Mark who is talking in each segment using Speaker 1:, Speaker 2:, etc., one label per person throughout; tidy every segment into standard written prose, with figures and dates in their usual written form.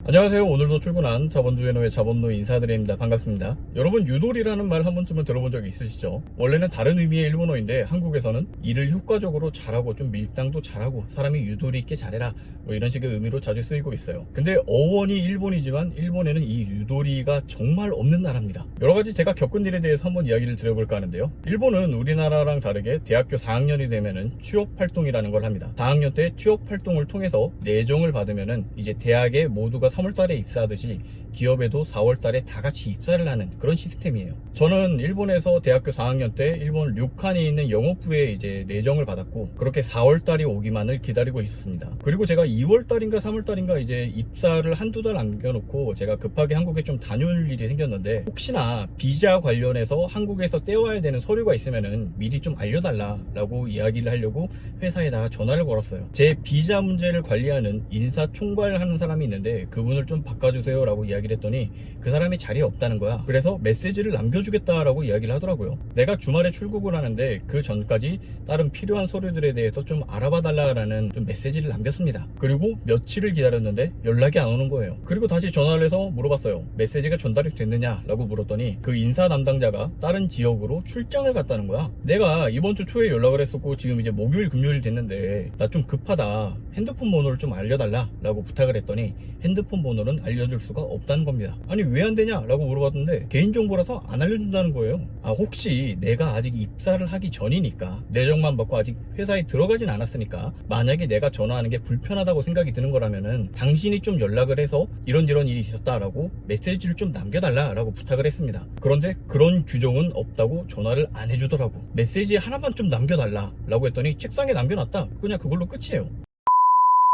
Speaker 1: 안녕하세요. 오늘도 출근한 자본주의노의 자본노 인사드립니다. 반갑습니다. 여러분, 유도리라는 말 한 번쯤은 들어본 적이 있으시죠? 원래는 다른 의미의 일본어인데 한국에서는 일을 효과적으로 잘하고 좀 밀당도 잘하고 사람이 유도리 있게 잘해라 뭐 이런 식의 의미로 자주 쓰이고 있어요. 근데 어원이 일본이지만 일본에는 이 유도리가 정말 없는 나라입니다. 여러가지 제가 겪은 일에 대해서 한번 이야기를 드려볼까 하는데요. 일본은 우리나라랑 다르게 대학교 4학년이 되면은 취업활동이라는 걸 합니다. 4학년 때 취업활동을 통해서 내정을 받으면은 이제 대학에 모두가 3월달에 입사하듯이 기업에도 4월달에 다 같이 입사를 하는 그런 시스템이에요. 저는 일본에서 대학교 4학년 때 일본 료칸에 있는 영업부에 이제 내정을 받았고 그렇게 4월달이 오기만을 기다리고 있었습니다. 그리고 제가 2월달인가 3월달인가 이제 입사를 한두 달 남겨놓고 제가 급하게 한국에 좀 다녀올 일이 생겼는데 혹시나 비자 관련해서 한국에서 떼와야 되는 서류가 있으면은 미리 좀 알려달라고 이야기를 하려고 회사에다가 전화를 걸었어요. 제 비자 문제를 관리하는 인사총괄하는 사람이 있는데 그분을 좀 바꿔주세요 라고 이야기를 했더니 그 사람이 자리에 없다는 거야. 그래서 메시지를 남겨주겠다라고 이야기를 하더라고요. 내가 주말에 출국을 하는데 그 전까지 다른 필요한 서류들에 대해서 좀 알아봐 달라라는 좀 메시지를 남겼습니다. 그리고 며칠을 기다렸는데 연락이 안 오는 거예요. 그리고 다시 전화를 해서 물어봤어요. 메시지가 전달이 됐느냐 라고 물었더니 그 인사 담당자가 다른 지역으로 출장을 갔다는 거야. 내가 이번 주 초에 연락을 했었고 지금 이제 목요일 금요일 됐는데 나 좀 급하다, 핸드폰 번호를 좀 알려달라 라고 부탁을 했더니 핸드폰 번호는 알려줄 수가 없다는 겁니다. 아니 왜 안 되냐 라고 물어봤는데 개인정보라서 안 알려준다는 거예요. 혹시 내가 아직 입사를 하기 전이니까 내정만 받고 아직 회사에 들어가진 않았으니까 만약에 내가 전화하는 게 불편하다고 생각이 드는 거라면은 당신이 좀 연락을 해서 이런 일이 있었다라고 메시지를 좀 남겨달라 라고 부탁을 했습니다. 그런데 그런 규정은 없다고 전화를 안 해주더라고. 메시지 하나만 좀 남겨달라 라고 했더니 책상에 남겨놨다. 그냥 그걸로 끝이에요.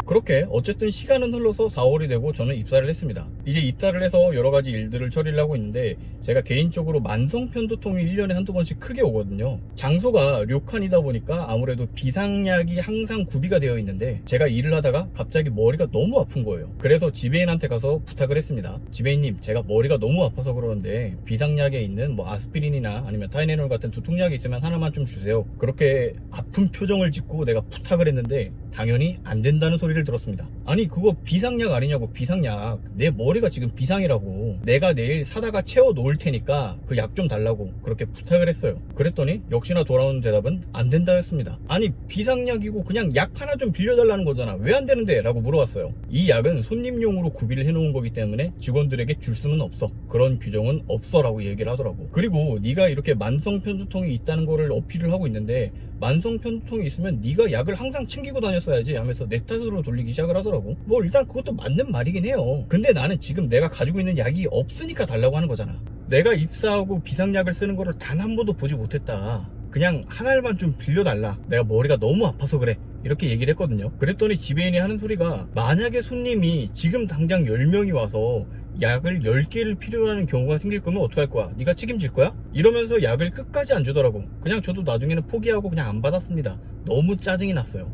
Speaker 1: 그렇게 어쨌든 시간은 흘러서 4월이 되고 저는 입사를 했습니다. 이제 입사를 해서 여러가지 일들을 처리를 하고 있는데 제가 개인적으로 만성편두통이 1년에 한두 번씩 크게 오거든요. 장소가 료칸이다 보니까 아무래도 비상약이 항상 구비가 되어 있는데 제가 일을 하다가 갑자기 머리가 너무 아픈 거예요. 그래서 지배인한테 가서 부탁을 했습니다. 지배인님, 제가 머리가 너무 아파서 그러는데 비상약에 있는 뭐 아스피린이나 아니면 타이레놀 같은 두통약이 있으면 하나만 좀 주세요. 그렇게 아픈 표정을 짓고 내가 부탁을 했는데 당연히 안 된다는 소리를 들었습니다. 아니 그거 비상약 아니냐고. 비상약, 내 머리가 지금 비상이라고. 내가 내일 사다가 채워 놓을 테니까 그 약 좀 달라고 그렇게 부탁을 했어요. 그랬더니 역시나 돌아오는 대답은 안 된다 였습니다. 아니 비상약이고 그냥 약 하나 좀 빌려달라는 거잖아. 왜 안 되는데? 라고 물어봤어요. 이 약은 손님용으로 구비를 해놓은 거기 때문에 직원들에게 줄 수는 없어. 그런 규정은 없어 라고 얘기를 하더라고. 그리고 네가 이렇게 만성편두통이 있다는 거를 어필을 하고 있는데 만성편두통이 있으면 네가 약을 항상 챙기고 다녔어야지 하면서 내 탓으로 돌리기 시작을 하더라고. 뭐 일단 그것도 맞는 말이긴 해요. 근데 나는 지금 내가 가지고 있는 약이 없으니까 달라고 하는 거잖아. 내가 입사하고 비상약을 쓰는 거를 단 한 번도 보지 못했다. 그냥 한 알만 좀 빌려달라. 내가 머리가 너무 아파서 그래. 이렇게 얘기를 했거든요. 그랬더니 지배인이 하는 소리가 만약에 손님이 지금 당장 10명이 와서 약을 10개를 필요로 하는 경우가 생길 거면 어떡할 거야? 네가 책임질 거야? 이러면서 약을 끝까지 안 주더라고. 그냥 저도 나중에는 포기하고 그냥 안 받았습니다. 너무 짜증이 났어요.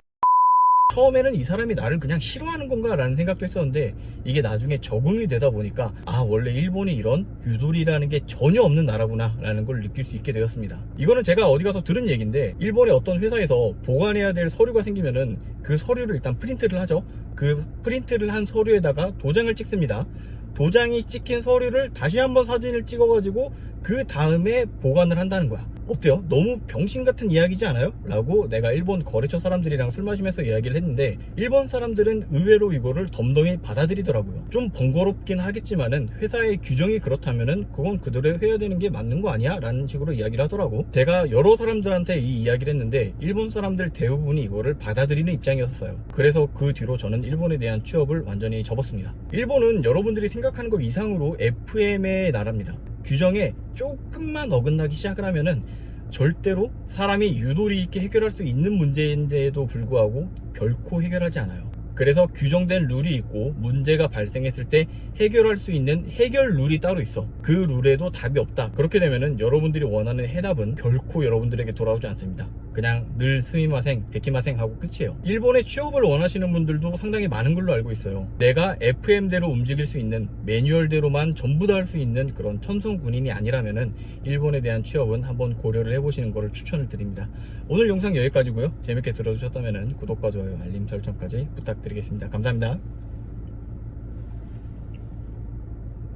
Speaker 1: 처음에는 이 사람이 나를 그냥 싫어하는 건가 라는 생각도 했었는데 이게 나중에 적응이 되다 보니까 원래 일본이 이런 유도리라는 게 전혀 없는 나라구나 라는 걸 느낄 수 있게 되었습니다. 이거는 제가 어디 가서 들은 얘기인데 일본의 어떤 회사에서 보관해야 될 서류가 생기면은 그 서류를 일단 프린트를 하죠. 그 프린트를 한 서류에다가 도장을 찍습니다. 도장이 찍힌 서류를 다시 한번 사진을 찍어가지고 그 다음에 보관을 한다는 거야. 어때요? 너무 병신 같은 이야기지 않아요? 라고 내가 일본 거래처 사람들이랑 술 마시면서 이야기를 했는데 일본 사람들은 의외로 이거를 덤덤히 받아들이더라고요. 좀 번거롭긴 하겠지만은 회사의 규정이 그렇다면은 그건 그대로 해야 되는 게 맞는 거 아니야? 라는 식으로 이야기를 하더라고. 제가 여러 사람들한테 이 이야기를 했는데 일본 사람들 대부분이 이거를 받아들이는 입장이었어요. 그래서 그 뒤로 저는 일본에 대한 취업을 완전히 접었습니다. 일본은 여러분들이 생각하는 것 이상으로 FM의 나라입니다. 규정에 조금만 어긋나기 시작을 하면은 절대로 사람이 유도리 있게 해결할 수 있는 문제인데도 불구하고 결코 해결하지 않아요. 그래서 규정된 룰이 있고 문제가 발생했을 때 해결할 수 있는 해결 룰이 따로 있어. 그 룰에도 답이 없다. 그렇게 되면은 여러분들이 원하는 해답은 결코 여러분들에게 돌아오지 않습니다. 그냥 늘 스미마생, 데키마생 하고 끝이에요. 일본에 취업을 원하시는 분들도 상당히 많은 걸로 알고 있어요. 내가 FM대로 움직일 수 있는 매뉴얼대로만 전부 다 할 수 있는 그런 천성 군인이 아니라면은 일본에 대한 취업은 한번 고려를 해보시는 것을 추천을 드립니다. 오늘 영상 여기까지고요. 재밌게 들어주셨다면은 구독과 좋아요, 알림 설정까지 부탁드리겠습니다. 감사합니다.